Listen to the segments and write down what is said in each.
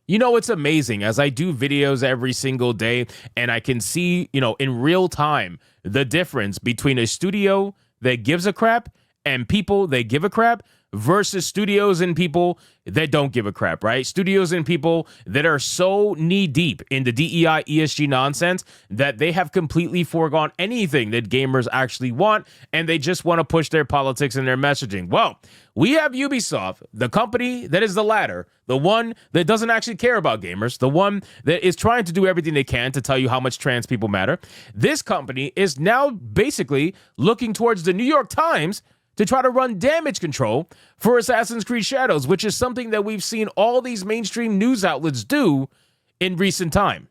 You know, it's amazing as I do videos every single day and I can see, in real time, the difference between a studio that gives a crap and people that give a crap versus studios and people that don't give a crap, right? Studios and people that are so knee deep in the DEI ESG nonsense that they have completely foregone anything that gamers actually want, and they just want to push their politics and their messaging. Well, we have Ubisoft, the company that is the latter, the one that doesn't actually care about gamers, the one that is trying to do everything they can to tell you how much trans people matter. This company is now basically looking towards the New York Times to try to run damage control for Assassin's Creed Shadows, which is something that we've seen all these mainstream news outlets do in recent time.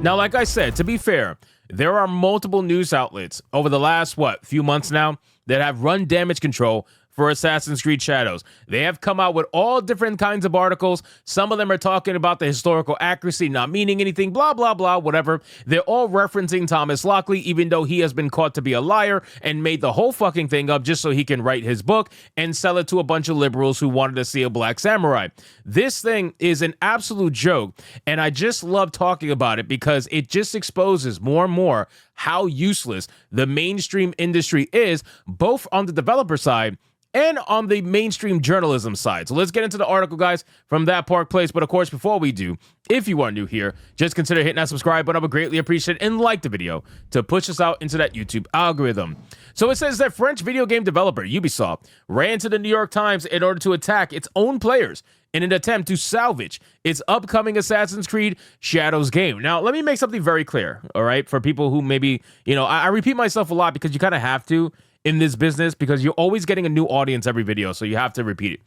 Now, like I said, to be fair, there are multiple news outlets over the last, few months now that have run damage control for Assassin's Creed Shadows. They have come out with all different kinds of articles. Some of them are talking about the historical accuracy not meaning anything, blah, blah, blah, whatever. They're all referencing Thomas Lockley, even though he has been caught to be a liar and made the whole fucking thing up just so he can write his book and sell it to a bunch of liberals who wanted to see a black samurai. This thing is an absolute joke, and I just love talking about it because it just exposes more and more how useless the mainstream industry is, both on the developer side and on the mainstream journalism side. So let's get into the article, guys, from That Park Place. But of course, before we do, if you are new here, just consider hitting that subscribe button. I would greatly appreciate it, and like the video to push us out into that YouTube algorithm. So it says that French video game developer Ubisoft ran to the New York Times in order to attack its own players in an attempt to salvage its upcoming Assassin's Creed Shadows game. Now, let me make something very clear, all right, for people who maybe, I repeat myself a lot because you kind of have to in this business because you're always getting a new audience every video, so you have to repeat it.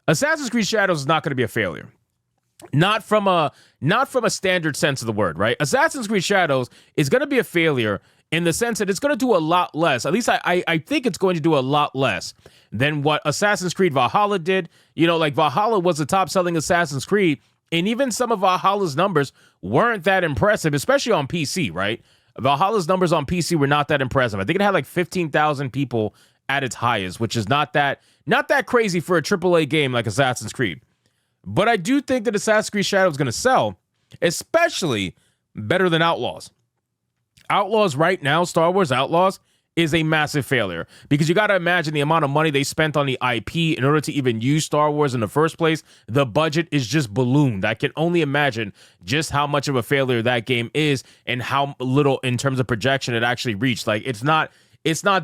Assassin's Creed Shadows is not going to be a failure. Not from a standard sense of the word, right? Assassin's Creed Shadows is going to be a failure in the sense that it's going to do a lot less. At least I think it's going to do a lot less than what Assassin's Creed Valhalla did. Like Valhalla was the top-selling Assassin's Creed, and even some of Valhalla's numbers weren't that impressive, especially on PC, right? Valhalla's numbers on PC were not that impressive. I think it had like 15,000 people at its highest, which is not that crazy for a AAA game like Assassin's Creed. But I do think that Assassin's Creed Shadows is going to sell, especially better than Outlaws. Outlaws right now, Star Wars Outlaws, is a massive failure because you got to imagine the amount of money they spent on the IP in order to even use Star Wars in the first place. The budget is just ballooned. I can only imagine just how much of a failure that game is and how little in terms of projection it actually reached. Like it's not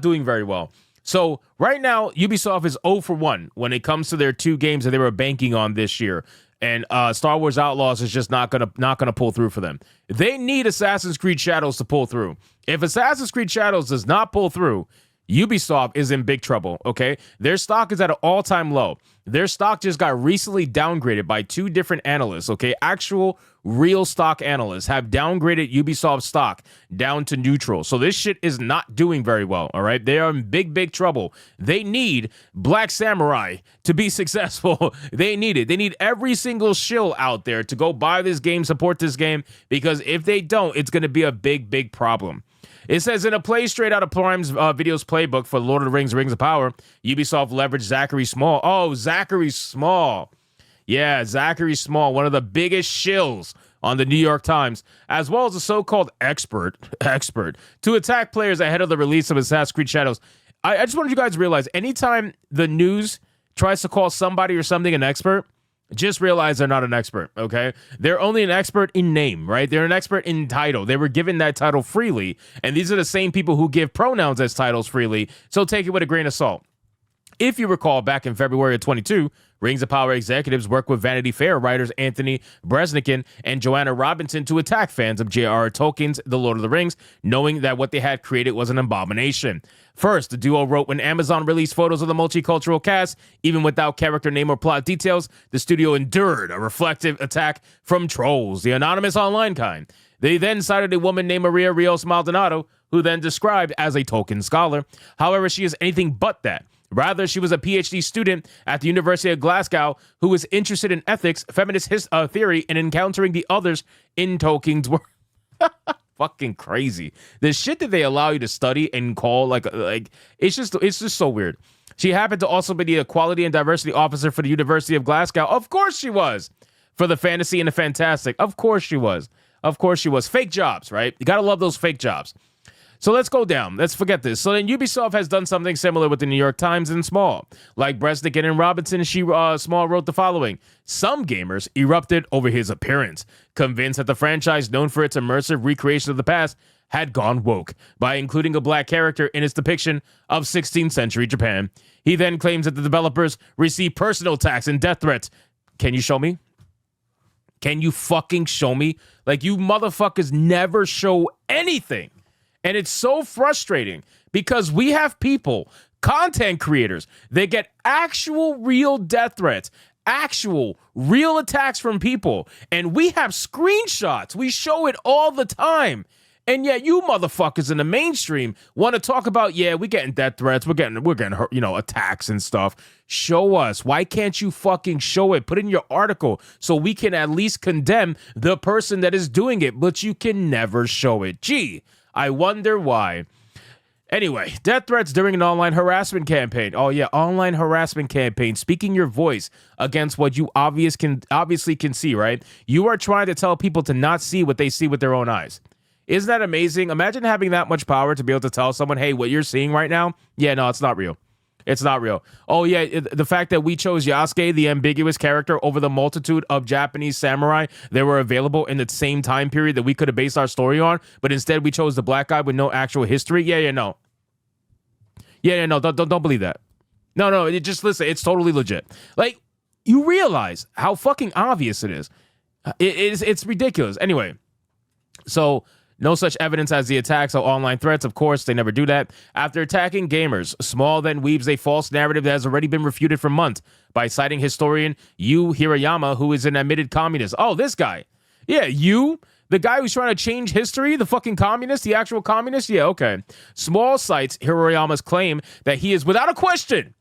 doing very well. So right now, Ubisoft is 0 for 1 when it comes to their two games that they were banking on this year. And Star Wars Outlaws is just not gonna pull through for them. They need Assassin's Creed Shadows to pull through. If Assassin's Creed Shadows does not pull through, Ubisoft is in big trouble, okay? Their stock is at an all-time low. Their stock just got recently downgraded by two different analysts, okay? Actual real stock analysts have downgraded Ubisoft stock down to neutral. So this shit is not doing very well, all right? They are in big, big trouble. They need Black Samurai to be successful. They need it. They need every single shill out there to go buy this game, support this game, because if they don't, it's going to be a big, big problem. It says, in a play straight out of Prime's Video's playbook for Lord of the Rings, Rings of Power, Ubisoft leveraged Zachary Small. Oh, Zachary Small. Yeah, Zachary Small, one of the biggest shills on the New York Times, as well as a so-called expert, to attack players ahead of the release of Assassin's Creed Shadows. I just wanted you guys to realize, anytime the news tries to call somebody or something an expert, just realize they're not an expert, okay? They're only an expert in name, right? They're an expert in title. They were given that title freely, and these are the same people who give pronouns as titles freely, so take it with a grain of salt. If you recall, back in February of 22, Rings of Power executives worked with Vanity Fair writers Anthony Bresnikan and Joanna Robinson to attack fans of J.R.R. Tolkien's The Lord of the Rings, knowing that what they had created was an abomination. First, the duo wrote when Amazon released photos of the multicultural cast, even without character name or plot details, the studio endured a reflective attack from trolls, the anonymous online kind. They then cited a woman named Maria Rios Maldonado, who then described as a Tolkien scholar. However, she is anything but that. Rather, she was a PhD student at the University of Glasgow who was interested in ethics, feminist theory, and encountering the others in Tolkien's work. fucking crazy. The shit that they allow you to study and call like it's just so weird. She happened to also be the Equality and Diversity Officer for the University of Glasgow. Of course she was. For the fantasy and the fantastic. Of course she was. Of course she was. Fake jobs, right? You gotta love those fake jobs. So let's go down. Let's forget this. So then Ubisoft has done something similar with the New York Times and Small. Like Bresnik and Robinson, Small wrote the following. Some gamers erupted over his appearance, convinced that the franchise, known for its immersive recreation of the past, had gone woke by including a black character in its depiction of 16th century Japan. He then claims that the developers received personal attacks and death threats. Can you show me? Can you fucking show me? Like, you motherfuckers never show anything. And it's so frustrating because we have people, content creators, they get actual real death threats, actual real attacks from people. And we have screenshots. We show it all the time. And yet you motherfuckers in the mainstream want to talk about, yeah, we're getting death threats, we're getting hurt, attacks and stuff. Show us. Why can't you fucking show it? Put it in your article so we can at least condemn the person that is doing it, but you can never show it. Gee, I wonder why. Anyway, death threats during an online harassment campaign. Oh yeah, online harassment campaign. Speaking your voice against what you obviously can see, right? You are trying to tell people to not see what they see with their own eyes. Isn't that amazing? Imagine having that much power to be able to tell someone, hey, what you're seeing right now, yeah, no, it's not real. It's not real. Oh, yeah, the fact that we chose Yasuke, the ambiguous character, over the multitude of Japanese samurai that were available in the same time period that we could have based our story on, but instead we chose the black guy with no actual history. No. No, don't believe that. No, just listen, it's totally legit. Like, you realize how fucking obvious it is. It's ridiculous. Anyway, so no such evidence as the attacks or online threats. Of course, they never do that. After attacking gamers, Small then weaves a false narrative that has already been refuted for months by citing historian Yu Hirayama, who is an admitted communist. Oh, this guy. Yeah, the guy who's trying to change history, the fucking communist, the actual communist? Yeah, okay. Small cites Hirayama's claim that he is, without a question,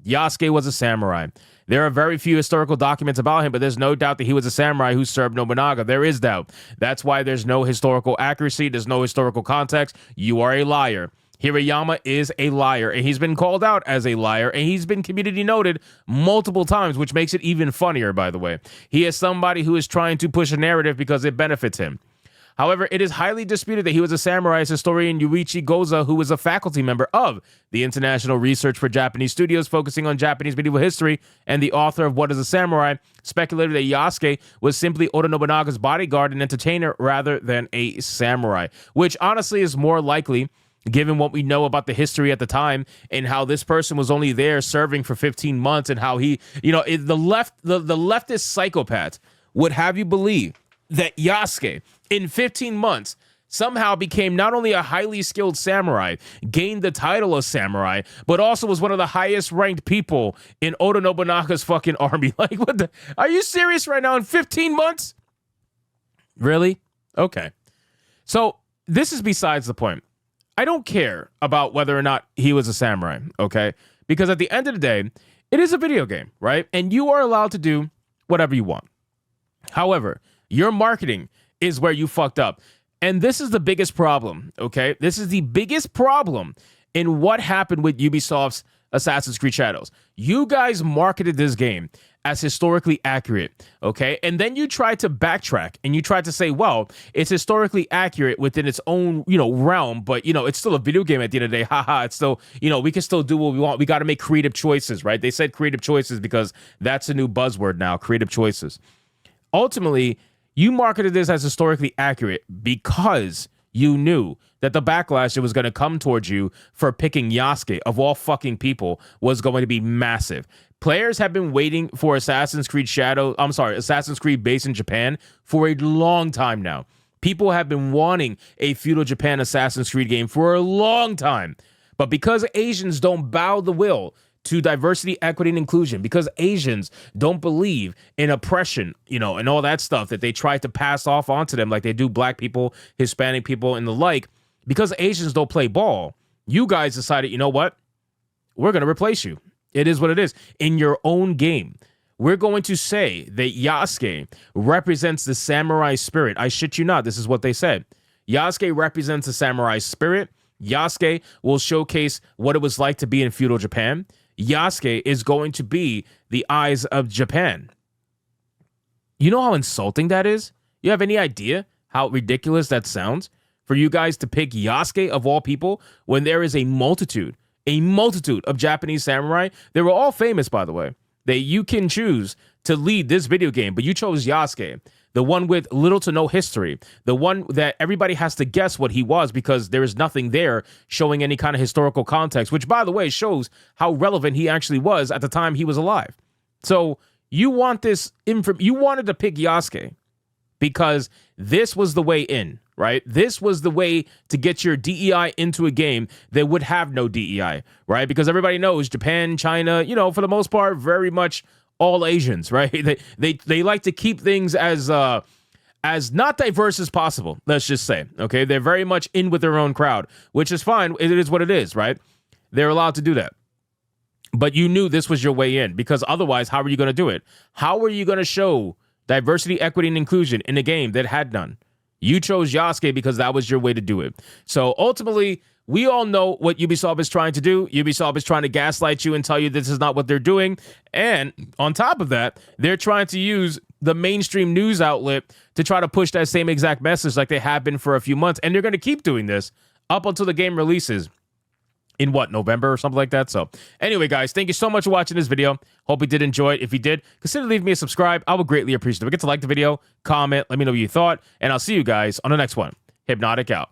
Yasuke was a samurai. There are very few historical documents about him, but there's no doubt that he was a samurai who served Nobunaga. There is doubt. That's why there's no historical accuracy. There's no historical context. You are a liar. Hirayama is a liar, and he's been called out as a liar, and he's been community noted multiple times, which makes it even funnier, by the way. He is somebody who is trying to push a narrative because it benefits him. However, it is highly disputed that he was a samurai, as historian Yuichi Goza, who was a faculty member of the International Research for Japanese Studios, focusing on Japanese medieval history, and the author of What is a Samurai, speculated that Yasuke was simply Oda Nobunaga's bodyguard and entertainer rather than a samurai, which honestly is more likely, given what we know about the history at the time and how this person was only there serving for 15 months and how he, the leftist psychopath would have you believe that Yasuke, in 15 months, somehow became not only a highly skilled samurai, gained the title of samurai, but also was one of the highest ranked people in Oda Nobunaga's fucking army. Like, what the? Are you serious right now? In 15 months? Really? Okay. So this is besides the point. I don't care about whether or not he was a samurai, okay? Because at the end of the day, it is a video game, right? And you are allowed to do whatever you want. However, your marketing is where you fucked up. And this is the biggest problem, okay? This is the biggest problem in what happened with Ubisoft's Assassin's Creed Shadows. You guys marketed this game as historically accurate, okay? And then you tried to backtrack and you tried to say, well, it's historically accurate within its own, realm, but, it's still a video game at the end of the day. Haha, it's still, we can still do what we want. We got to make creative choices, right? They said creative choices because that's a new buzzword now, creative choices. Ultimately, you marketed this as historically accurate because you knew that the backlash that was going to come towards you for picking Yasuke, of all fucking people, was going to be massive. Players have been waiting for Assassin's Creed based in Japan for a long time now. People have been wanting a feudal Japan Assassin's Creed game for a long time. But because Asians don't bow the will to diversity, equity, and inclusion, because Asians don't believe in oppression, and all that stuff that they try to pass off onto them like they do black people, Hispanic people, and the like, because Asians don't play ball, you guys decided, you know what? We're going to replace you. It is what it is. In your own game, we're going to say that Yasuke represents the samurai spirit. I shit you not. This is what they said. Yasuke represents the samurai spirit. Yasuke will showcase what it was like to be in feudal Japan. Yasuke is going to be the eyes of Japan. You know how insulting that is? You have any idea how ridiculous that sounds? For you guys to pick Yasuke of all people when there is a multitude of Japanese samurai. They were all famous, by the way, that you can choose to lead this video game, but you chose Yasuke, the one with little to no history, the one that everybody has to guess what he was because there is nothing there showing any kind of historical context, which, by the way, shows how relevant he actually was at the time he was alive. So you want this you wanted to pick Yasuke because this was the way in, right? This was the way to get your DEI into a game that would have no DEI, right? Because everybody knows Japan, China, for the most part, very much all Asians, right? They like to keep things as not diverse as possible, let's just say, okay? They're very much in with their own crowd, which is fine. It is what it is, right? They're allowed to do that. But you knew this was your way in because otherwise, how are you going to do it? How are you going to show diversity, equity, and inclusion in a game that had none? You chose Yasuke because that was your way to do it. So ultimately, we all know what Ubisoft is trying to do. Ubisoft is trying to gaslight you and tell you this is not what they're doing. And on top of that, they're trying to use the mainstream news outlet to try to push that same exact message like they have been for a few months. And they're going to keep doing this up until the game releases. In November or something like that. So anyway, guys, thank you so much for watching this video. Hope you did enjoy it. If you did, consider leaving me a subscribe. I would greatly appreciate it. Don't forget to like the video, comment, let me know what you thought, and I'll see you guys on the next one. Hypnotic out.